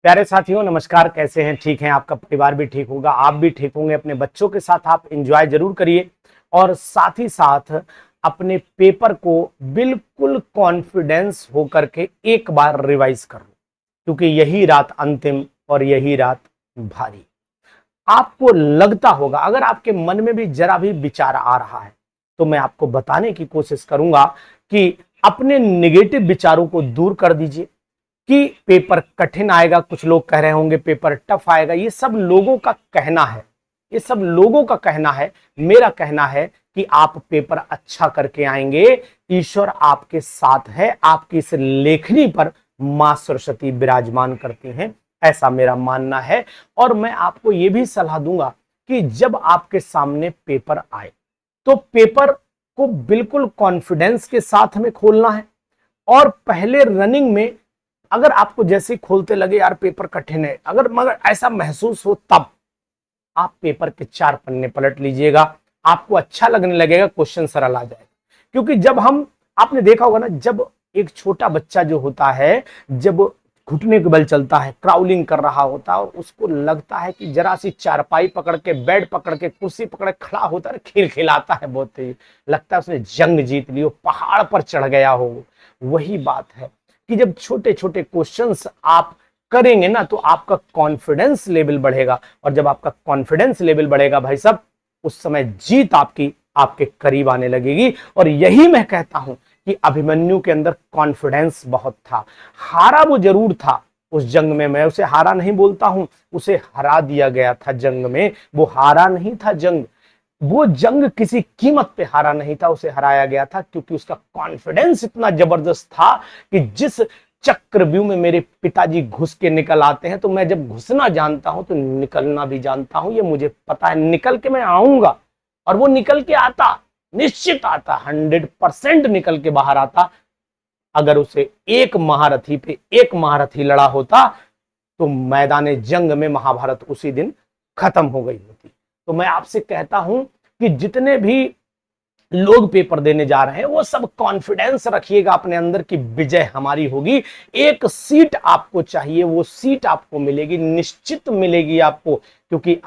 प्यारे साथियों, नमस्कार। कैसे हैं? ठीक हैं? आपका परिवार भी ठीक होगा, आप भी ठीक होंगे। अपने बच्चों के साथ आप एंजॉय जरूर करिए और साथ ही साथ अपने पेपर को बिल्कुल कॉन्फिडेंस होकर के एक बार रिवाइज कर लो, क्योंकि यही रात अंतिम और यही रात भारी। आपको लगता होगा, अगर आपके मन में भी जरा भी विचार आ रहा है, तो मैं आपको बताने की कोशिश करूंगा कि अपने निगेटिव विचारों को दूर कर दीजिए कि पेपर कठिन आएगा। कुछ लोग कह रहे होंगे पेपर टफ आएगा। ये सब लोगों का कहना है, ये सब लोगों का कहना है। मेरा कहना है कि आप पेपर अच्छा करके आएंगे। ईश्वर आपके साथ है, आपकी इस लेखनी पर मां सरस्वती विराजमान करती हैं, ऐसा मेरा मानना है। और मैं आपको यह भी सलाह दूंगा कि जब आपके सामने पेपर आए तो पेपर को बिल्कुल कॉन्फिडेंस के साथ हमें खोलना है। और पहले रनिंग में अगर आपको जैसे ही खोलते लगे यार पेपर कठिन है, मगर ऐसा महसूस हो, तब आप पेपर के 4 पन्ने पलट लीजिएगा। आपको अच्छा लगने लगेगा, क्वेश्चन सरल आ जाएगा। क्योंकि जब आपने देखा होगा ना, जब एक छोटा बच्चा जो होता है, जब घुटने के बल चलता है, क्राउलिंग कर रहा होता है और उसको लगता है कि जरा सी चारपाई पकड़ के, बेड पकड़ के, कुर्सी पकड़ के खड़ा होता है, खिलखिलाता है, बहुत तेज लगता है उसने जंग जीत ली हो, पहाड़ पर चढ़ गया हो। वही बात है कि जब छोटे छोटे क्वेश्चंस आप करेंगे ना, तो आपका कॉन्फिडेंस लेवल बढ़ेगा। और जब आपका कॉन्फिडेंस लेवल बढ़ेगा भाई साहब, उस समय जीत आपकी आपके करीब आने लगेगी। और यही मैं कहता हूं कि अभिमन्यु के अंदर कॉन्फिडेंस बहुत था। हारा वो जरूर था उस जंग में, मैं उसे हारा नहीं बोलता हूं, उसे हरा दिया गया था जंग में। वो हारा नहीं था जंग, वो जंग किसी कीमत पे हारा नहीं था, उसे हराया गया था क्योंकि उसका कॉन्फिडेंस इतना जबरदस्त था कि जिस चक्रव्यूह में मेरे पिताजी घुस के निकल आते हैं, तो मैं जब घुसना जानता हूं तो निकलना भी जानता हूं। ये मुझे पता है, निकल के मैं आऊंगा। और वो निकल के आता, निश्चित आता, 100% निकल के बाहर आता। अगर उसे एक महारथी पे एक महारथी लड़ा होता तो मैदान जंग में महाभारत उसी दिन खत्म हो गई होती। तो मैं आपसे कहता हूं कि जितने भी लोग पेपर देने जा रहे हैं, वो सब कॉन्फिडेंस रखिएगा अपने अंदर की विजय हमारी होगी। एक सीट आपको चाहिए, वो सीट आपको मिलेगी, निश्चित मिलेगी आपको। क्योंकि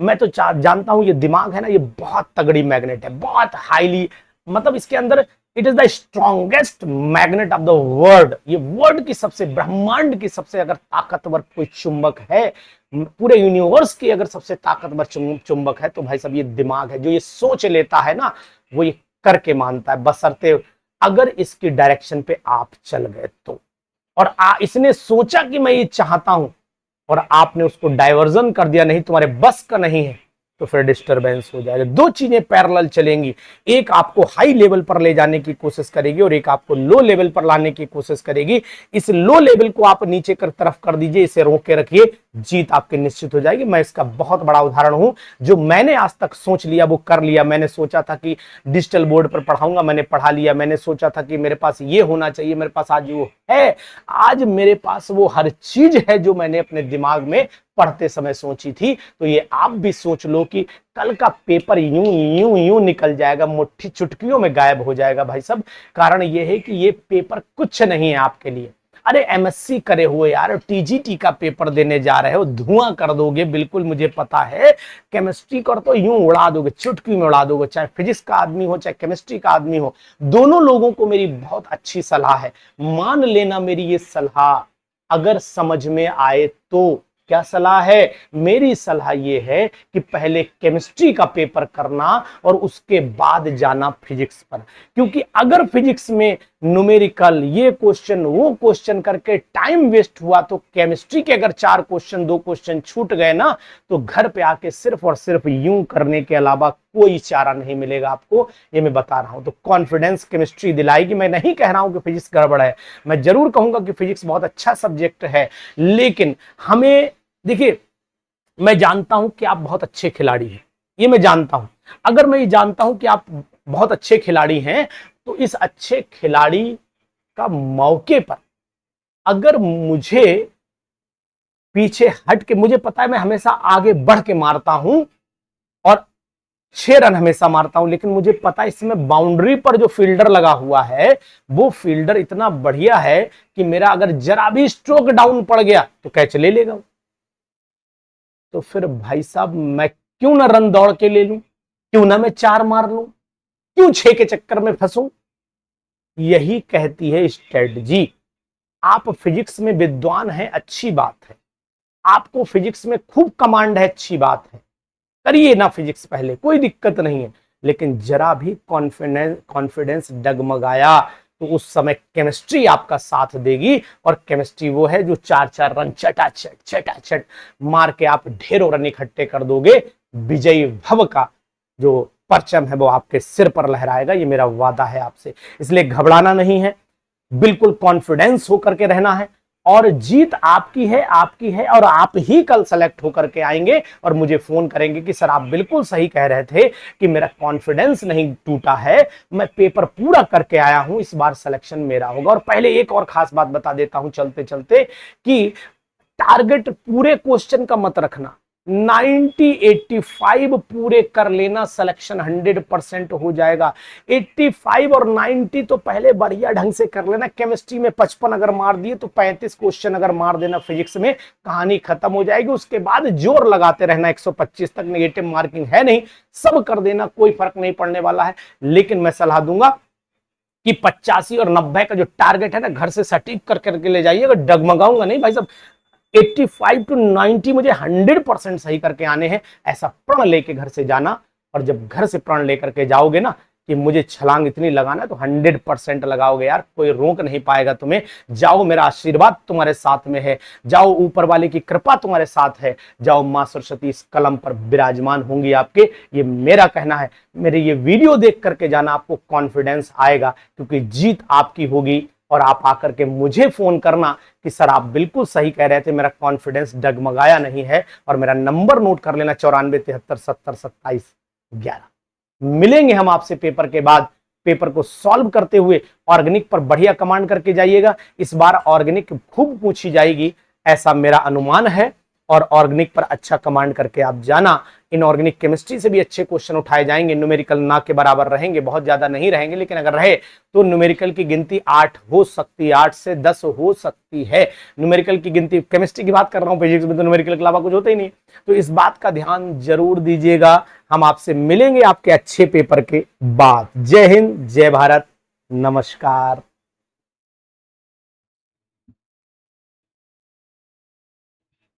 मैं तो जानता हूं, ये दिमाग है ना, ये बहुत तगड़ी मैग्नेट है, बहुत हाईली, मतलब इसके अंदर it is the strongest magnet of the world. ये वर्ल्ड की सबसे, ब्रह्मांड की सबसे अगर ताकतवर कोई चुंबक है, पूरे यूनिवर्स की अगर सबसे ताकतवर चुंबक है, तो भाई साहब ये दिमाग है। जो ये सोच लेता है ना, वो ये करके मानता है, बशर्ते अगर इसकी डायरेक्शन पे आप चल गए तो। और इसने सोचा कि मैं ये चाहता हूं और आपने उसको डाइवर्जन कर दिया, नहीं तुम्हारे बस का नहीं है, तो फिर डिस्टरबेंस हो जाएगा। दो चीजें पैरेलल चलेंगी, एक आपको हाई लेवल पर ले जाने की कोशिश करेगी और एक आपको लो लेवल पर लाने की कोशिश करेगी। इस लो लेवल को आप नीचे कर तरफ कर दीजिए, इसे रोक के रखिए, जीत आपकी निश्चित हो जाएगी। मैं इसका बहुत बड़ा उदाहरण हूं। जो मैंने आज तक सोच लिया वो कर लिया। मैंने सोचा था कि डिजिटल बोर्ड पर पढ़ाऊंगा, मैंने पढ़ा लिया। मैंने सोचा था कि मेरे पास ये होना चाहिए, मेरे पास आज वो है। आज मेरे पास वो हर चीज है जो मैंने अपने दिमाग में पढ़ते समय सोची थी। तो ये आप भी सोच लो कि कल का पेपर यूं यूं यूं निकल जाएगा, मुट्ठी चुटकियों में गायब हो जाएगा भाई साहब। कारण ये है कि ये पेपर कुछ नहीं है आपके लिए। अरे एमएससी करे हुए यार, टीजीटी का पेपर देने जा रहे हो, धुआं कर दोगे, बिल्कुल मुझे पता है। केमिस्ट्री कर तो यूं उड़ा दोगे, चुटकी में उड़ा दोगे, चाहे फिजिक्स का आदमी हो चाहे केमिस्ट्री का आदमी हो। दोनों लोगों को मेरी बहुत अच्छी सलाह है, मान लेना मेरी ये सलाह अगर समझ में आए तो। क्या सलाह है? मेरी सलाह यह है कि पहले केमिस्ट्री का पेपर करना और उसके बाद जाना फिजिक्स पर। क्योंकि अगर फिजिक्स में न्यूमेरिकल, ये क्वेश्चन वो क्वेश्चन करके टाइम वेस्ट हुआ, तो केमिस्ट्री के अगर 4 क्वेश्चन 2 क्वेश्चन छूट गए ना, तो घर पे आके सिर्फ और सिर्फ यूं करने के अलावा कोई चारा नहीं मिलेगा आपको। ये मैं बता रहा हूं। तो कॉन्फिडेंस केमिस्ट्री दिलाएगी। मैं नहीं कह रहा हूं कि फिजिक्स गड़बड़ है, मैं जरूर कहूंगा कि फिजिक्स बहुत अच्छा सब्जेक्ट है। लेकिन हमें, देखिए, मैं जानता हूं कि आप बहुत अच्छे खिलाड़ी हैं, ये मैं जानता हूं। अगर मैं ये जानता हूं कि आप बहुत अच्छे खिलाड़ी हैं, तो इस अच्छे खिलाड़ी का मौके पर अगर मुझे पीछे हट के, मुझे पता है मैं हमेशा आगे बढ़ के मारता हूं और 6 रन हमेशा मारता हूं, लेकिन मुझे पता है इसमें बाउंड्री पर जो फील्डर लगा हुआ है वो फील्डर इतना बढ़िया है कि मेरा अगर जरा भी स्ट्रोक डाउन पड़ गया तो कैच ले लेगा। तो फिर भाई साहब मैं क्यों ना रन दौड़ के ले लूं, क्यों ना मैं 4 मार लूं, क्यों 6 के चक्कर में फंसूं। यही कहती है स्ट्रेटजी। आप फिजिक्स में विद्वान हैं, अच्छी बात है, आपको फिजिक्स में खूब कमांड है, अच्छी बात है, करिए ना फिजिक्स पहले, कोई दिक्कत नहीं है। लेकिन जरा भी कॉन्फिडेंस डगमगाया तो उस समय केमिस्ट्री आपका साथ देगी, और केमिस्ट्री वो है जो 4-4 रन चटाचट चटाचट मार के आप ढेरों रन इकट्ठे कर दोगे। विजयी भव का जो परचम है वो आपके सिर पर लहराएगा, ये मेरा वादा है आपसे। इसलिए घबराना नहीं है, बिल्कुल कॉन्फिडेंस होकर के रहना है, और जीत आपकी है, आपकी है, और आप ही कल सेलेक्ट होकर के आएंगे और मुझे फोन करेंगे कि सर आप बिल्कुल सही कह रहे थे कि मेरा कॉन्फिडेंस नहीं टूटा है, मैं पेपर पूरा करके आया हूं, इस बार सिलेक्शन मेरा होगा। और पहले एक और खास बात बता देता हूं चलते चलते कि टारगेट पूरे क्वेश्चन का मत रखना, 90 85 पूरे कर लेना, सिलेक्शन 100% हो जाएगा। 85 और 90 तो पहले बढ़िया ढंग से कर लेना। केमिस्ट्री में 55 अगर मार दिए तो 35 क्वेश्चन अगर मार देना फिजिक्स में, कहानी खत्म हो जाएगी। उसके बाद जोर लगाते रहना, 125 तक नेगेटिव मार्किंग है नहीं, सब कर देना, कोई फर्क नहीं पड़ने वाला है। लेकिन मैं सलाह दूंगा कि 85 और 90 का जो टारगेट है ना, घर से सटीक करके ले जाइए। अगर डगमगाऊंगा नहीं भाई साहब, 85 टू 90 मुझे 100% सही करके आने हैं, ऐसा प्रण लेके घर से जाना। और जब घर से प्रण लेकर के जाओगे ना कि मुझे छलांग इतनी लगाना, तो 100% लगाओगे यार, कोई रोक नहीं पाएगा तुम्हें। जाओ, मेरा आशीर्वाद तुम्हारे साथ में है, जाओ ऊपर वाले की कृपा तुम्हारे साथ है, जाओ मां सरस्वती इस कलम पर विराजमान होंगी आपके, ये मेरा कहना है। मेरे ये वीडियो देख करके जाना, आपको कॉन्फिडेंस आएगा, क्योंकि जीत आपकी होगी। और आप आकर के मुझे फोन करना कि सर आप बिल्कुल सही कह रहे थे, मेरा कॉन्फिडेंस डगमगाया नहीं है। और मेरा नंबर नोट कर लेना, 94 73 70 27 11। मिलेंगे हम आपसे पेपर के बाद, पेपर को सॉल्व करते हुए। ऑर्गेनिक पर बढ़िया कमांड करके जाइएगा, इस बार ऑर्गेनिक खूब पूछी जाएगी, ऐसा मेरा अनुमान है। और ऑर्गेनिक पर अच्छा कमांड करके आप जाना। इनऑर्गेनिक केमिस्ट्री से भी अच्छे क्वेश्चन उठाए जाएंगे, न्यूमेरिकल ना के बराबर रहेंगे, बहुत ज्यादा नहीं रहेंगे, लेकिन अगर रहे तो न्यूमेरिकल की गिनती 8 हो सकती है, 8 से 10 हो सकती है न्यूमेरिकल की गिनती। केमिस्ट्री की बात कर रहा हूं, फिजिक्स में तो न्यूमेरिकल के अलावा कुछ होता ही नहीं। तो इस बात का ध्यान जरूर दीजिएगा। हम आपसे मिलेंगे आपके अच्छे पेपर के बाद। जय हिंद, जय भारत, नमस्कार।